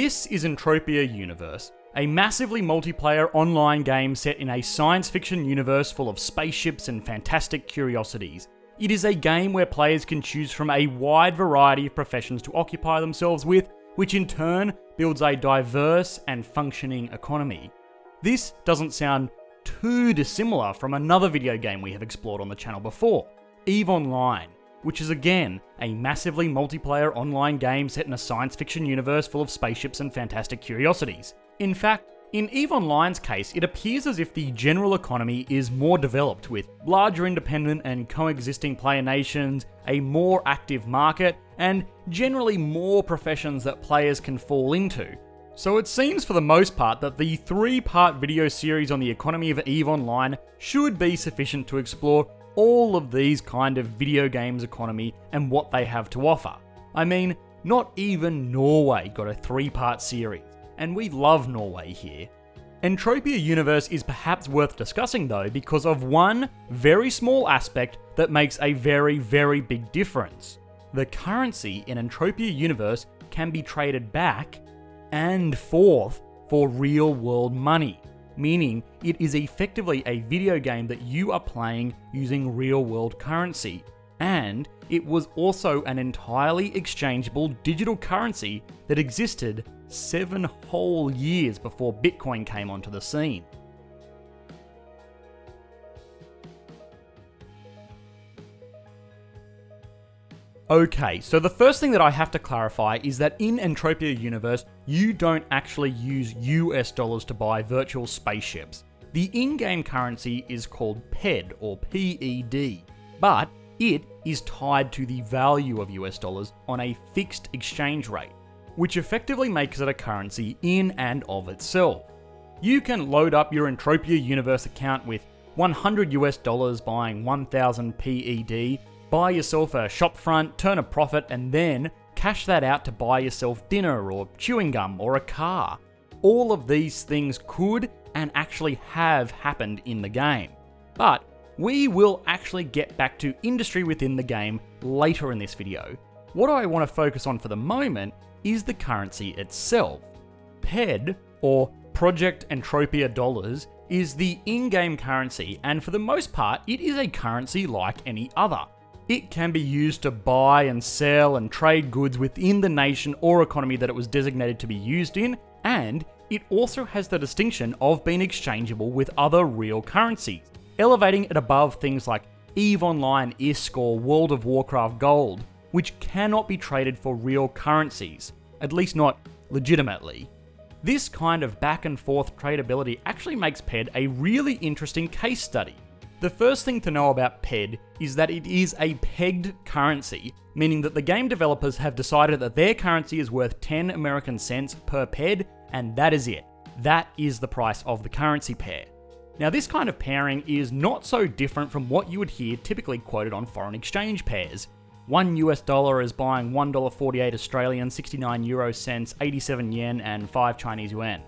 This is Entropia Universe, a massively multiplayer online game set in a science fiction universe full of spaceships and fantastic curiosities. It is a game where players can choose from a wide variety of professions to occupy themselves with, which in turn builds a diverse and functioning economy. This doesn't sound too dissimilar from another video game we have explored on the channel before, EVE Online, which is again a massively multiplayer online game set in a science fiction universe full of spaceships and fantastic curiosities. In fact, in EVE Online's case, it appears as if the general economy is more developed, with larger independent and coexisting player nations, a more active market, and generally more professions that players can fall into. So it seems for the most part that the 3-part video series on the economy of EVE Online should be sufficient to explore all of these kind of video games economy and what they have to offer. I mean, not even Norway got a 3-part series, and we love Norway here. Entropia Universe is perhaps worth discussing though because of one very small aspect that makes a very, very big difference. The currency in Entropia Universe can be traded back and forth for real world money, meaning it is effectively a video game that you are playing using real world currency. And it was also an entirely exchangeable digital currency that existed 7 whole years before Bitcoin came onto the scene. Okay, so the first thing that I have to clarify is that in Entropia Universe, you don't actually use US dollars to buy virtual spaceships. The in-game currency is called PED or PED, but it is tied to the value of US dollars on a fixed exchange rate, which effectively makes it a currency in and of itself. You can load up your Entropia Universe account with 100 US dollars buying 1000 PED, buy yourself a shopfront, turn a profit, and then cash that out to buy yourself dinner or chewing gum or a car. All of these things could and actually have happened in the game. But we will actually get back to industry within the game later in this video. What I want to focus on for the moment is the currency itself. PED, or Project Entropia Dollars, is the in-game currency, and for the most part, it is a currency like any other. It can be used to buy and sell and trade goods within the nation or economy that it was designated to be used in, and it also has the distinction of being exchangeable with other real currencies, elevating it above things like EVE Online ISK or World of Warcraft Gold, which cannot be traded for real currencies, at least not legitimately. This kind of back and forth tradability actually makes PED a really interesting case study. The first thing to know about PED is that it is a pegged currency, meaning that the game developers have decided that their currency is worth 10 American cents per PED, and that is it. That is the price of the currency pair. Now, this kind of pairing is not so different from what you would hear typically quoted on foreign exchange pairs. $1 US is buying $1.48 Australian, 69 euro cents, 87 yen, and 5 Chinese yuan.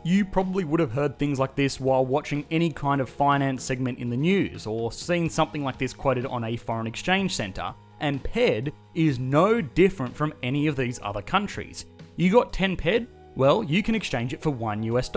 You probably would have heard things like this while watching any kind of finance segment in the news, or seen something like this quoted on a foreign exchange centre, and PED is no different from any of these other countries. You got 10 PED? Well, you can exchange it for $1 US.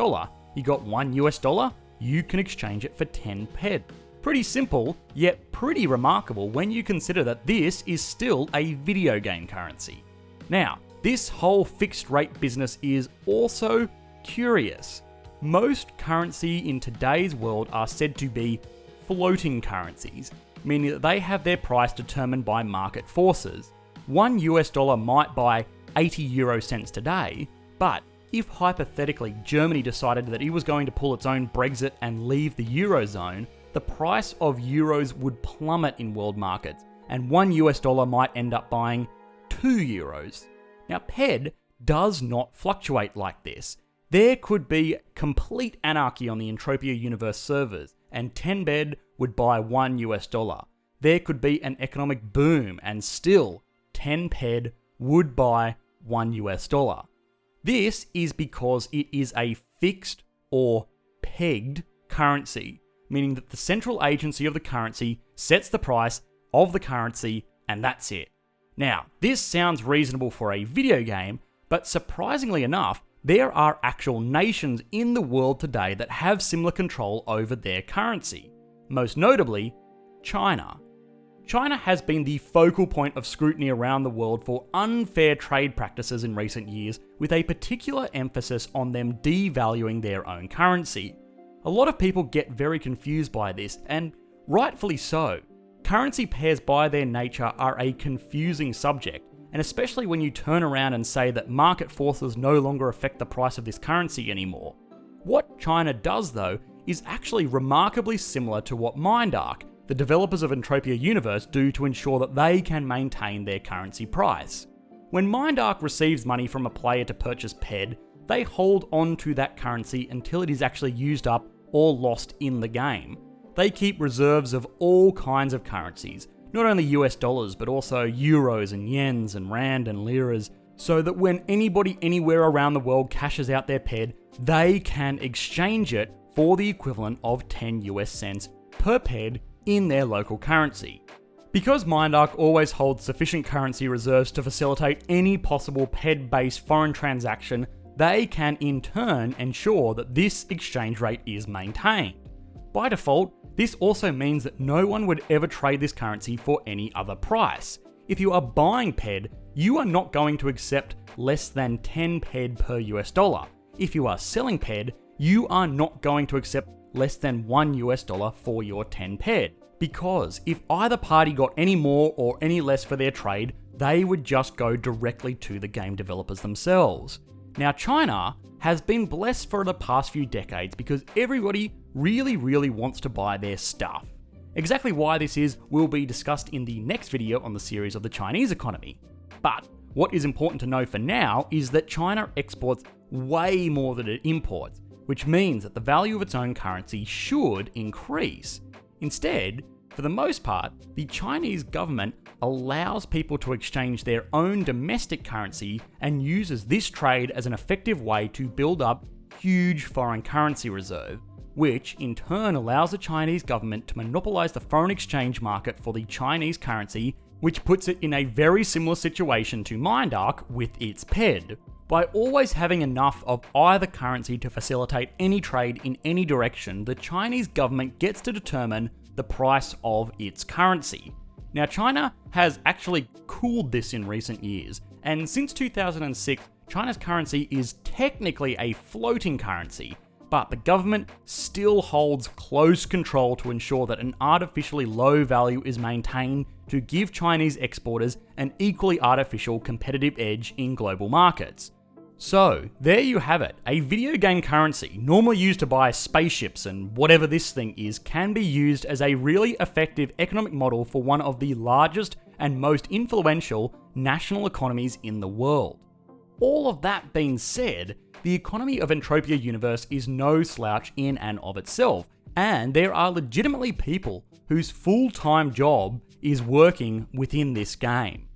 You got $1 US? You can exchange it for 10 PED. Pretty simple, yet pretty remarkable when you consider that this is still a video game currency. Now, this whole fixed rate business is also curious. Most currency in today's world are said to be floating currencies, meaning that they have their price determined by market forces. $1 US might buy 80 euro cents today, but if hypothetically Germany decided that it was going to pull its own Brexit and leave the Eurozone, the price of euros would plummet in world markets, and $1 US might end up buying 2 euros. Now, PED does not fluctuate like this. There could be complete anarchy on the Entropia Universe servers, and 10 PED would buy $1 US. There could be an economic boom, and still 10 PED would buy $1 US. This is because it is a fixed or pegged currency, meaning that the central agency of the currency sets the price of the currency, and that's it. Now, this sounds reasonable for a video game, But surprisingly enough, there are actual nations in the world today that have similar control over their currency. Most notably, China. China has been the focal point of scrutiny around the world for unfair trade practices in recent years, with a particular emphasis on them devaluing their own currency. A lot of people get very confused by this, and rightfully so. Currency pairs by their nature are a confusing subject, and especially when you turn around and say that market forces no longer affect the price of this currency anymore. What China does though is actually remarkably similar to what MindArk, the developers of Entropia Universe, do to ensure that they can maintain their currency price. When MindArk receives money from a player to purchase PED, they hold on to that currency until it is actually used up or lost in the game. They keep reserves of all kinds of currencies, not only US dollars but also euros and yens and rand and liras, so that when anybody anywhere around the world cashes out their PED, they can exchange it for the equivalent of 10 US cents per PED in their local currency. Because MindArk always holds sufficient currency reserves to facilitate any possible PED-based foreign transaction, they can in turn ensure that this exchange rate is maintained. By default, this also means that no one would ever trade this currency for any other price. If you are buying PED, you are not going to accept less than 10 PED per US dollar. If you are selling PED, you are not going to accept less than $1 US for your 10 PED. Because if either party got any more or any less for their trade, they would just go directly to the game developers themselves. Now, China has been blessed for the past few decades because everybody really wants to buy their stuff. Exactly why this is will be discussed in the next video on the series of the Chinese economy. But what is important to know for now is that China exports way more than it imports, which means that the value of its own currency should increase. Instead, for the most part, the Chinese government allows people to exchange their own domestic currency and uses this trade as an effective way to build up huge foreign currency reserve, which in turn allows the Chinese government to monopolize the foreign exchange market for the Chinese currency, which puts it in a very similar situation to MindArk with its PED. By always having enough of either currency to facilitate any trade in any direction, the Chinese government gets to determine the price of its currency. Now, China has actually cooled this in recent years, and since 2006, China's currency is technically a floating currency, but the government still holds close control to ensure that an artificially low value is maintained to give Chinese exporters an equally artificial competitive edge in global markets. So, there you have it. A video game currency, normally used to buy spaceships and whatever this thing is, can be used as a really effective economic model for one of the largest and most influential national economies in the world. All of that being said, the economy of Entropia Universe is no slouch in and of itself, and there are legitimately people whose full-time job is working within this game.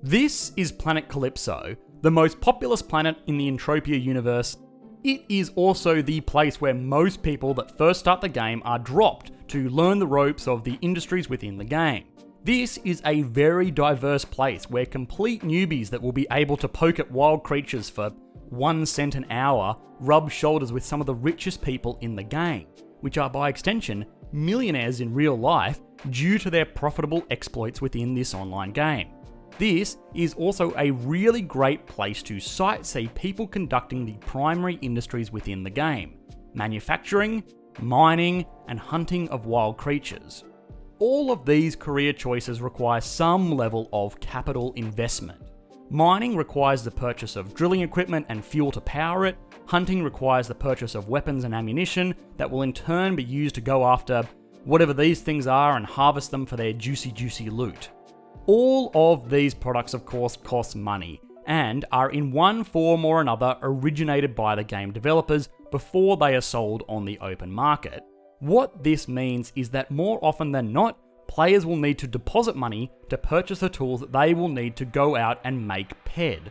This is planet Calypso, the most populous planet in the Entropia universe. It is also the place where most people that first start the game are dropped to learn the ropes of the industries within the game. This is a very diverse place where complete newbies that will be able to poke at wild creatures for 1 cent an hour rub shoulders with some of the richest people in the game, which are by extension millionaires in real life due to their profitable exploits within this online game. This is also a really great place to sightsee people conducting the primary industries within the game: manufacturing, mining, and hunting of wild creatures. All of these career choices require some level of capital investment. Mining requires the purchase of drilling equipment and fuel to power it. Hunting requires the purchase of weapons and ammunition that will in turn be used to go after whatever these things are and harvest them for their juicy loot. All of these products, of course, cost money, and are in one form or another originated by the game developers before they are sold on the open market. What this means is that more often than not, players will need to deposit money to purchase the tools that they will need to go out and make PED.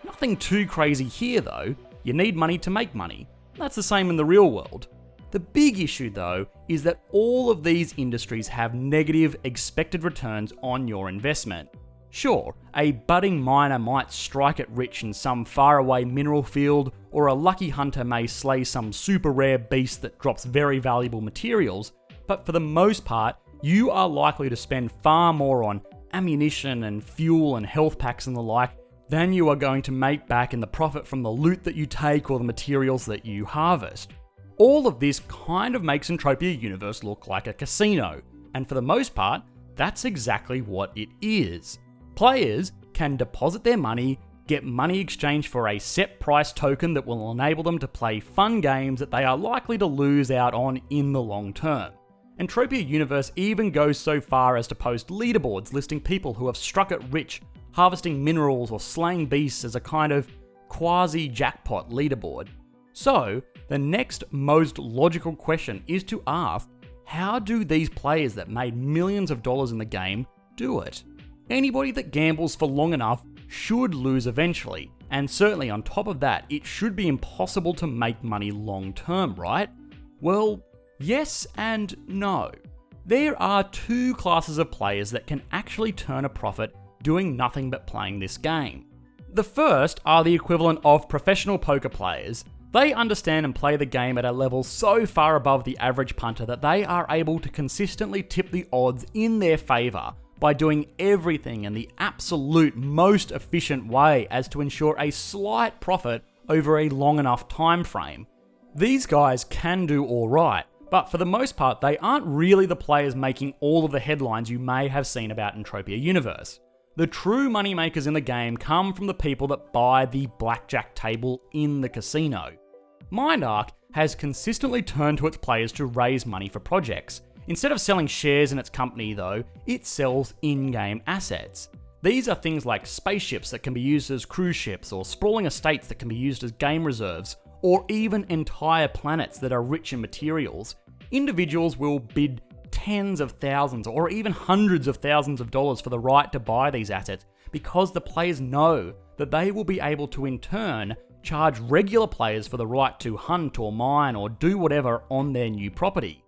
Nothing too crazy here though, you need money to make money. That's the same in the real world. The big issue though is that all of these industries have negative expected returns on your investment. Sure, a budding miner might strike it rich in some faraway mineral field, or a lucky hunter may slay some super rare beast that drops very valuable materials, but for the most part, you are likely to spend far more on ammunition and fuel and health packs and the like than you are going to make back in the profit from the loot that you take or the materials that you harvest. All of this kind of makes Entropia Universe look like a casino, and for the most part, that's exactly what it is. Players can deposit their money, get money exchanged for a set price token that will enable them to play fun games that they are likely to lose out on in the long term. Entropia Universe even goes so far as to post leaderboards listing people who have struck it rich, harvesting minerals or slaying beasts as a kind of quasi-jackpot leaderboard. So, the next most logical question is to ask, how do these players that made millions of dollars in the game do it? Anybody that gambles for long enough should lose eventually, and certainly on top of that, it should be impossible to make money long term, right? Well, yes and no. There are two classes of players that can actually turn a profit doing nothing but playing this game. The first are the equivalent of professional poker players. They understand and play the game at a level so far above the average punter that they are able to consistently tip the odds in their favour by doing everything in the absolute most efficient way as to ensure a slight profit over a long enough time frame. These guys can do alright, but for the most part they aren't really the players making all of the headlines you may have seen about Entropia Universe. The true moneymakers in the game come from the people that buy the blackjack table in the casino. MindArc has consistently turned to its players to raise money for projects. Instead of selling shares in its company though, it sells in-game assets. These are things like spaceships that can be used as cruise ships, or sprawling estates that can be used as game reserves, or even entire planets that are rich in materials. Individuals will bid tens of thousands or even hundreds of thousands of dollars for the right to buy these assets because the players know that they will be able to in turn charge regular players for the right to hunt or mine or do whatever on their new property.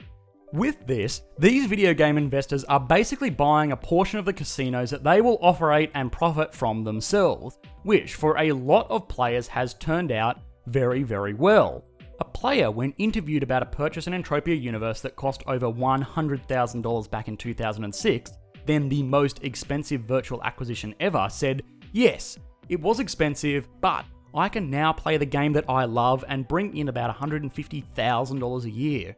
With this, these video game investors are basically buying a portion of the casinos that they will operate and profit from themselves, which for a lot of players has turned out very, very well. A player, when interviewed about a purchase in Entropia Universe that cost over $100,000 back in 2006, then the most expensive virtual acquisition ever, said, "Yes, it was expensive, but I can now play the game that I love and bring in about $150,000 a year.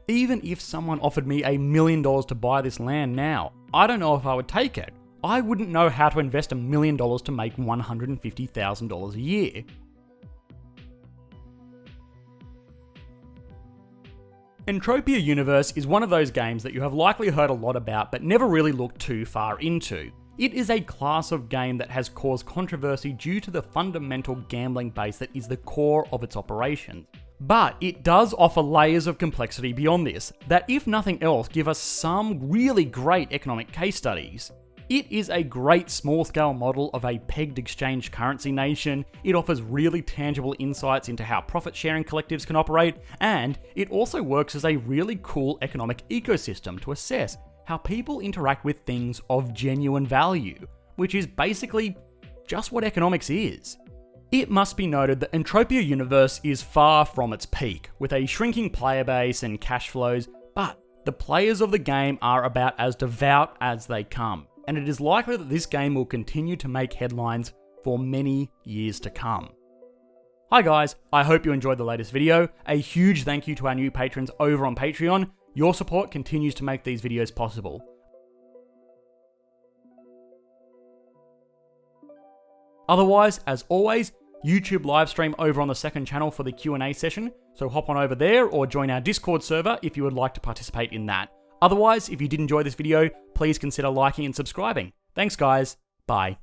Even if someone offered me $1 million to buy this land now, I don't know if I would take it. I wouldn't know how to invest $1 million to make $150,000 a year." Entropia Universe is one of those games that you have likely heard a lot about but never really looked too far into. It is a class of game that has caused controversy due to the fundamental gambling base that is the core of its operations. But it does offer layers of complexity beyond this, that if nothing else give us some really great economic case studies. It is a great small-scale model of a pegged exchange currency nation, it offers really tangible insights into how profit-sharing collectives can operate, and it also works as a really cool economic ecosystem to assess how people interact with things of genuine value, which is basically just what economics is. It must be noted that Entropia Universe is far from its peak, with a shrinking player base and cash flows, but the players of the game are about as devout as they come, and it is likely that this game will continue to make headlines for many years to come. Hi guys, I hope you enjoyed the latest video. A huge thank you to our new patrons over on Patreon. Your support continues to make these videos possible. Otherwise, as always, YouTube livestream over on the second channel for the Q&A session, so hop on over there or join our Discord server if you would like to participate in that. Otherwise, if you did enjoy this video, please consider liking and subscribing. Thanks guys, bye.